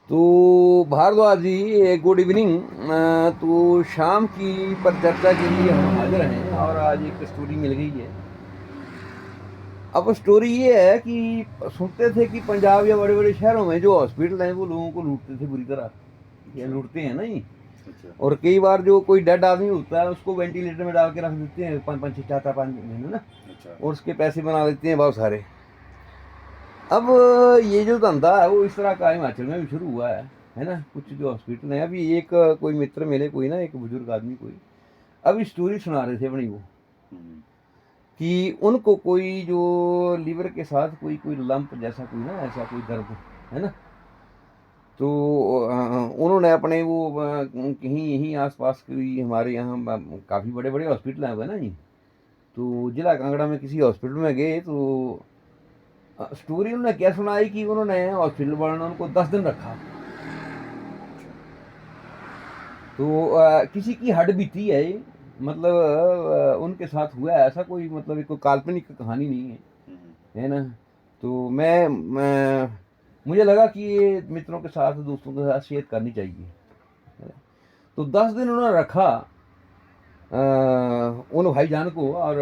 तो भारद्वाज जी, good evening. तो शाम की पर चर्चा के लिए हम हाजिर हैं और आज एक स्टोरी मिल गई है। अब स्टोरी ये है कि सुनते थे कि पंजाब या बड़े बड़े शहरों में जो हॉस्पिटल हैं वो लोगों को लूटते थे बुरी तरह। ये अच्छा। लूटते हैं ना ये। अच्छा। और कई बार जो कोई डेड आदमी होता है उसको वेंटिलेटर में डाल के रख देते हैं, पाँच पाँच छः चार चार 5 महीने ना। अच्छा। और उसके पैसे बना देते हैं बहुत सारे। अब ये जो धंधा है वो इस तरह का हिमाचल में भी शुरू हुआ है ना। कुछ जो हॉस्पिटल है, अभी एक कोई मित्र मिले, कोई ना एक बुजुर्ग आदमी कोई, अभी स्टोरी सुना रहे थे अपनी वो, हम्म। कि उनको कोई जो लीवर के साथ कोई कोई लंप जैसा कोई ना, ऐसा कोई दर्द है ना। तो उन्होंने अपने वो कहीं यहीं आसपास कोई हमारे यहाँ काफ़ी बड़े बड़े हॉस्पिटल हैं ना जी। तो जिला कांगड़ा में किसी हॉस्पिटल में गए तो स्टोरी उन्होंने क्या सुनाई कि उन्होंने हॉस्पिटल वालों ने उनको 10 दिन रखा। अच्छा। तो किसी की हड्ड बीती है ये, मतलब उनके साथ हुआ है ऐसा, कोई मतलब एक कोई काल्पनिक कहानी नहीं है, हम्म। है ना। तो मुझे लगा कि ये मित्रों के साथ दोस्तों के साथ शेयर करनी चाहिए। तो 10 दिन उन्होंने रखा उन भाईजान को, और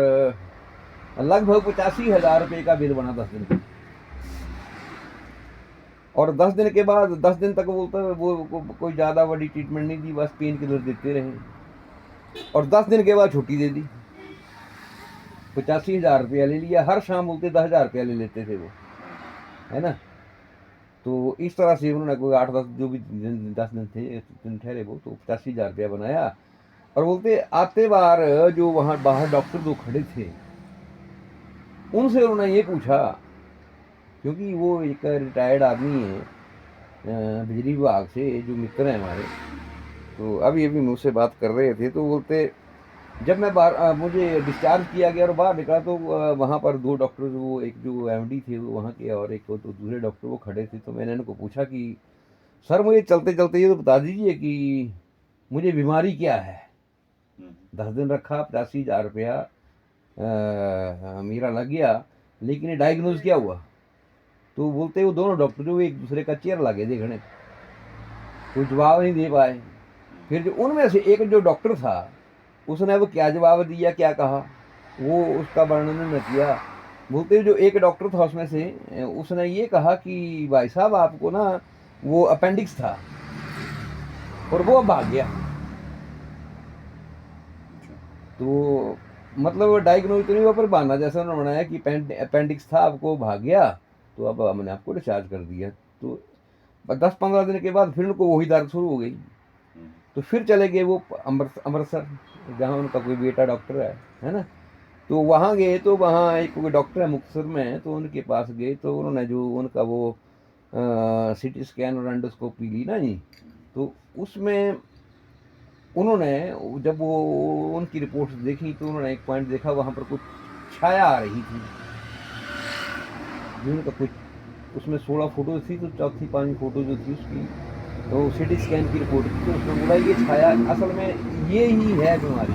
लगभग 85,000 रुपये का बिल बना 10 दिन का। और 10 दिन के बाद 10 दिन तक बोलता है वो कोई ज़्यादा बड़ी ट्रीटमेंट नहीं दी, बस पेन किलर देते रहे। और 10 दिन के बाद छुट्टी दे दी। 85,000 रुपया ले लिया, हर शाम बोलते 10,000 रुपया ले लेते थे वो, है ना। तो इस तरह से उन्होंने कोई 8-10 जो भी दिन 10 दिन थे, दिन ठहरे वो, तो 85,000 रुपया बनाया। और बोलते आते बार जो वहाँ बाहर डॉक्टर जो खड़े थे उनसे उन्होंने ये पूछा, क्योंकि वो एक रिटायर्ड आदमी है बिजली विभाग से, जो मित्र हैं हमारे। तो अभी अभी मुझसे बात कर रहे थे, तो बोलते जब मैं बाहर मुझे डिस्चार्ज किया गया और बाहर निकला तो वहाँ पर दो डॉक्टर, वो एक जो एमडी थे वो वहाँ के, और एक तो दूसरे डॉक्टर वो खड़े थे। तो मैंने इनको पूछा कि सर मुझे चलते चलते ये तो बता दीजिए कि मुझे बीमारी क्या है। हम्म। 10 दिन रखा, 85,000 रुपया मेरा लग गया, लेकिन ये डायग्नोज क्या हुआ। तो बोलते वो दोनों डॉक्टर जो एक दूसरे का चेयर लगे देखने, कोई जवाब नहीं दे पाए। फिर जो उनमें से एक जो डॉक्टर था उसने वो क्या जवाब दिया, क्या कहा, वो उसका वर्णन न किया। बोलते जो एक डॉक्टर था उसमें से, उसने ये कहा कि भाई साहब आपको ना वो अपेंडिक्स था और वो अब भाग गया। अच्छा। तो मतलब डायग्नोज तो नहीं हुआ, पर बहाना जैसा उन्होंने बनाया कि अपेंडिक्स था, आपको भाग गया, तो अब हमने आपको डिस्चार्ज कर दिया। तो 10-15 दिन के बाद फिर उनको वही दर्द शुरू हो गई। हम्म। तो फिर चले गए वो अमृतसर, जहाँ उनका कोई बेटा डॉक्टर है ना। तो वहाँ गए तो वहाँ एक कोई डॉक्टर है मुक्तसर में, तो उनके पास गए तो उन्होंने जो उनका वो सीटी स्कैन और एंडोस्कोपी ली ना जी। तो उसमें उन्होंने जब वो उनकी रिपोर्ट्स देखी तो उन्होंने एक पॉइंट देखा, वहाँ पर कुछ छाया आ रही थी जो उनका कुछ, उसमें 16 फोटो थी, तो चौथी 5 फोटो जो थी उसकी, तो सिटी स्कैन की रिपोर्ट थी, तो उसमें बोला ये छाया असल में ये ही है बीमारी।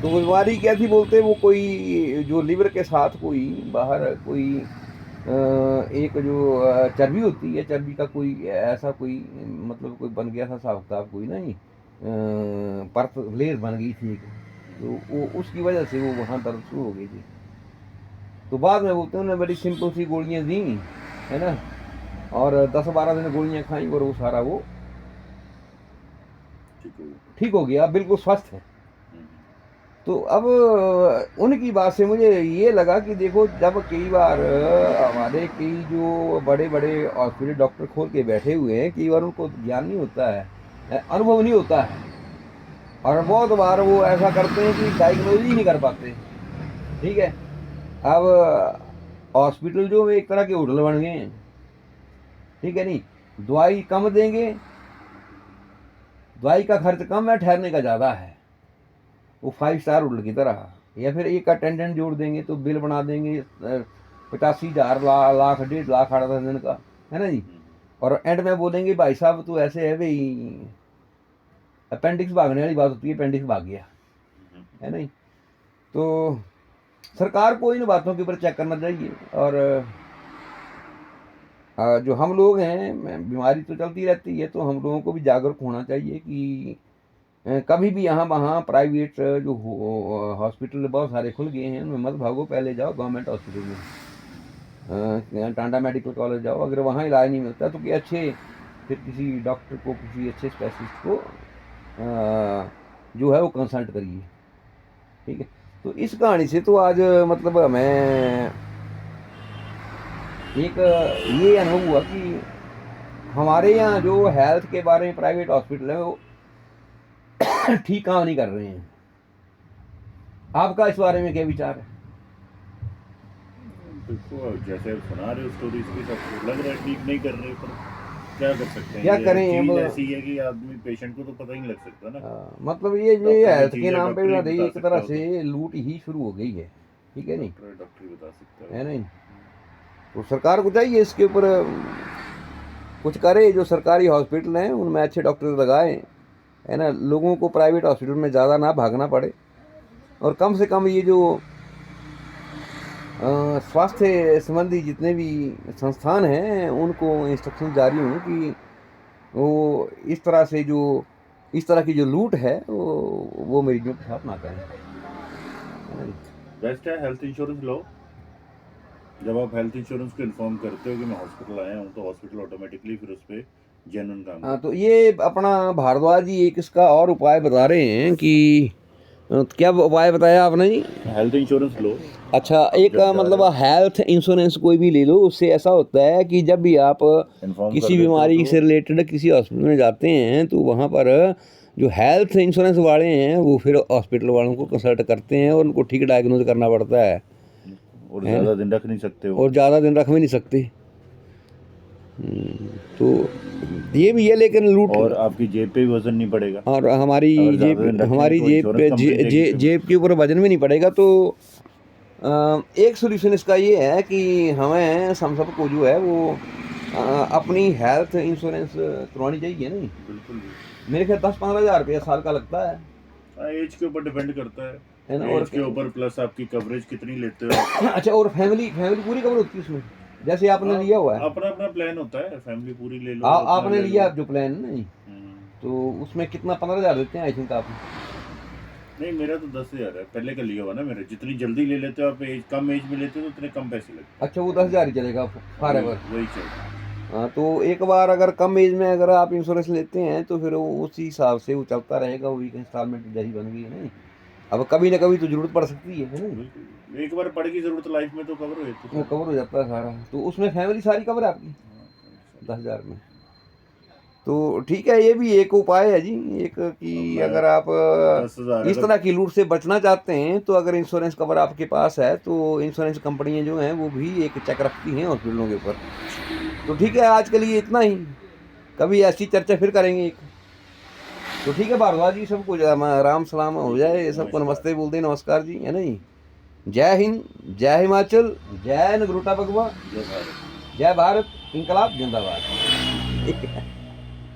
तो बीमारी क्या थी, बोलते वो कोई जो लीवर के साथ कोई बाहर कोई एक जो चर्बी होती है, चर्बी का कोई ऐसा कोई मतलब कोई बन गया था हिसाब किताब, कोई नहीं परत लेयर बन गई थी एक। तो वो उसकी वजह से वो वहाँ दर्द शुरू हो गई थी। तो बाद में बोलते हैं उन्होंने बड़ी सिंपल सी गोलियाँ दी, है ना, और 10-12 दिन गोलियाँ खाई और वो सारा वो ठीक हो गया। ठीक हो गया, बिल्कुल स्वस्थ है। हम्म। तो अब उनकी बात से मुझे ये लगा कि देखो, जब कई बार हमारे कई जो बड़े बड़े हॉस्पिटल डॉक्टर खोल के बैठे हुए हैं, कई बार उनको ज्ञान नहीं होता है, अनुभव नहीं होता है, और बहुत बार वो ऐसा करते हैं कि डायग्नोज ही नहीं कर पाते। ठीक है। अब हॉस्पिटल जो एक तरह के होटल बन गए हैं, ठीक है नहीं, दवाई कम देंगे, दवाई का खर्च कम है, ठहरने का ज़्यादा है, वो 5 स्टार होटल की तरह। या फिर एक अटेंडेंट जोड़ देंगे तो बिल बना देंगे 85,000, लाख 1.5 लाख 8-10 दिन का, है ना जी। हम्म। और एंड में बोलेंगे भाई साहब तो ऐसे है भाई, अपेंडिक्स भागने वाली बात होती है, अपेंडिक्स भाग गया, है नहीं। तो सरकार को इन बातों के ऊपर चेक करना चाहिए। और जो हम लोग हैं, बीमारी तो चलती रहती है, तो हम लोगों को भी जागरूक होना चाहिए कि कभी भी यहाँ वहाँ प्राइवेट जो हॉस्पिटल बहुत सारे खुल गए हैं, उनमें मत भागो, पहले जाओ गवर्नमेंट हॉस्पिटल में। यहाँ टांडा मेडिकल कॉलेज जाओ, अगर वहाँ इलाज नहीं मिलता तो कि अच्छे फिर किसी डॉक्टर को, किसी अच्छे स्पेशलिस्ट को जो है वो कंसल्ट करिए। ठीक है, तो इस कहानी से तो आज मतलब हमें एक ये अनुभव हुआ कि हमारे यहाँ जो हेल्थ के बारे में प्राइवेट हॉस्पिटल है वो ठीक काम नहीं कर रहे हैं। आपका इस बारे में क्या विचार है? देखो, जैसे आप सुना रहे हो स्टोरीज की, सब लग रहा है ठीक नहीं कर रहे, पर क्या कर सकते हैं? क्या ये करें चीज अब? ऐसी है कि आदमी, पेशेंट को तो पता ही नहीं लग सकता ना। मतलब ये डॉक्टर हेल्थ के चीज़ है, नाम पे डॉक्टर ही बता एक सकता तरह हो से लूट ही शुरू हो गई है। ठीक है नहीं? डॉक्टर ही बता सकता है नहीं? तो सरकार को चाहिए इसके ऊपर कुछ करे, जो सरकारी हॉस्पिटल हैं उनमें अच्छे डॉक्टर लगाए, है ना, लोगों को प्राइवेट हॉस्पिटल में ज़्यादा ना भागना पड़े, और कम से कम ये जो स्वास्थ्य संबंधी जितने भी संस्थान हैं उनको इंस्ट्रक्शन जारी हों कि वो इस तरह से जो इस तरह की जो लूट है वो मरीजों के साथ ना करें। बेस्ट है हेल्थ इंश्योरेंस लो। जब आप हेल्थ इंश्योरेंस को इन्फॉर्म करते हो कि मैं हॉस्पिटल आया हूँ, तो हॉस्पिटल ऑटोमेटिकली फिर उस पर जेन्युइन काम हाँ, तो ये अपना भारद्वाज जी एक इसका और उपाय बता रहे हैं कि क्या उपाय बताया आपने जी? हेल्थ इंश्योरेंस लो। अच्छा, एक मतलब हेल्थ इंश्योरेंस कोई भी ले लो, उससे ऐसा होता है कि जब भी आप इन्फॉर्म किसी बीमारी से रिलेटेड किसी हॉस्पिटल में जाते हैं तो वहाँ पर जो हेल्थ इंश्योरेंस वाले हैं वो फिर हॉस्पिटल वालों को कंसल्ट करते हैं और उनको ठीक डायग्नोज करना पड़ता है, और ज़्यादा दिन रख नहीं सकते हो, और ज़्यादा दिन रख भी नहीं सकते। तो ये भी है, लेकिन लूट, और आपकी जेब पे भी वजन नहीं पड़ेगा, और हमारी अगर ज़्यादा जेब दिन रखेंगे हमारी तो जेब इंश्योरेंस पे कंपनी देगी जेब के ऊपर वजन भी नहीं पड़ेगा। तो एक सोल्यूशन इसका ये है कि हमें हम सबको जो है वो अपनी हेल्थ इंश्योरेंस करवानी चाहिए नहीं? बिल्कुल। मेरे ख्याल 10-15 हज़ार रुपया साल का लगता है एज के ऊपर डिपेंड करता है ना? है, और एज के ऊपर प्लस आपकी कवरेज कितनी लेते हो। अच्छा, और फैमिली पूरी कवर होती है उसमें, जैसे आपने लिया हुआ है? अपना अपना प्लान होता है, फैमिली पूरी ले लो, आपने ले लिया लो। जो प्लान नहीं, तो उसमें कितना 15,000 देते हैं आई थिंक आप? नहीं, मेरा तो 10,000 है, पहले का लिया हुआ ना मेरा। जितनी जल्दी ले लेते हो आप, कम एज में लेते हो तो उतने कम पैसे लगते अच्छा, वो 10,000 ही चलेगा फॉर एवर? वही चाहिए। हाँ, तो एक बार अगर कम एज में अगर आप इंश्योरेंस लेते हैं तो फिर वो उसी हिसाब से वो चलता रहेगा, वो एक इंस्टॉलमेंट जैसी बन गई है नहीं? अब कभी ना कभी तो जरूरत पड़ सकती है नहीं? बिल्कुल, एक बार पड़ की जरूरत लाइफ में तो कवर हो जाती वो है, कवर हो जाता है सारा। तो उसमें फैमिली सारी कवर है आपकी 10,000 में? तो ठीक है, ये भी एक उपाय है जी, एक कि अगर आप 10,000 इस तरह की लूट से बचना चाहते हैं तो अगर इंश्योरेंस कवर आपके पास है तो इंश्योरेंस कंपनियां जो हैं वो भी एक चेक रखती हैं हॉस्पिटलों के ऊपर। तो ठीक है, आज के लिए इतना ही, कभी ऐसी चर्चा फिर करेंगे एक। तो ठीक है भारद्वाज जी, सबको राम सलाम हो जाए, सबको नमस्ते बोल दें, नमस्कार जी, है नहीं? जय हिंद, जय हिमाचल, जय नगरोटा बगवा, जय भारत। जय भारत, इंकलाब जिंदाबाद।